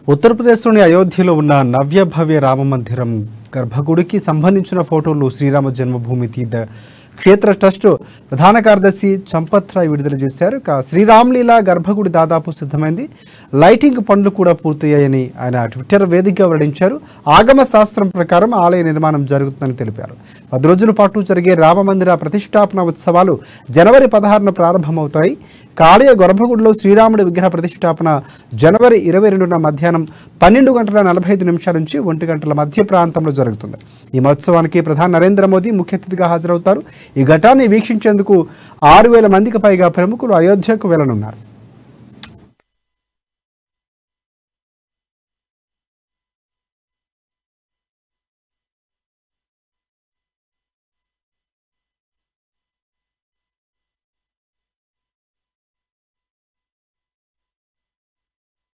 ఉత్తరప్రదేశ్లోని అయోధ్యలో ఉన్న నవ్యభవ్య రామ మందిరం గర్భగుడికి సంబంధించిన ఫోటోలు శ్రీరామ జన్మభూమి తీర్థ క్షేత్ర ట్రస్ట్ ప్రధాన కార్యదర్శి సంపత్ రాయ్ విడుదల చేశారు. శ్రీరామ్లీలా గర్భగుడి దాదాపు సిద్ధమైంది. లైటింగ్ పనులు కూడా పూర్తయ్యాయని ఆయన ట్విట్టర్ వేదికగా వెల్లడించారు. ఆగమ శాస్త్రం ప్రకారం ఆలయ నిర్మాణం జరుగుతుందని తెలిపారు. 10 రోజుల పాటు జరిగే రామమందిర ప్రతిష్టాపన ఉత్సవాలు జనవరి 16న ప్రారంభమవుతాయి. ఆలయ గర్భగుడిలో శ్రీరాముడి విగ్రహ ప్రతిష్టాపన జనవరి 22న మధ్యాహ్నం 12:45 నుంచి 1 గంటల మధ్య ప్రాంతంలో జరుగుతుంది. ఈ మహోత్సవానికి ప్రధాని నరేంద్ర మోదీ ముఖ్య అతిథిగా హాజరవుతారు. ఈ ఘట్టాన్ని వీక్షించేందుకు 6,000 మందికి పైగా ప్రముఖులు అయోధ్యకు వెళ్లనున్నారు.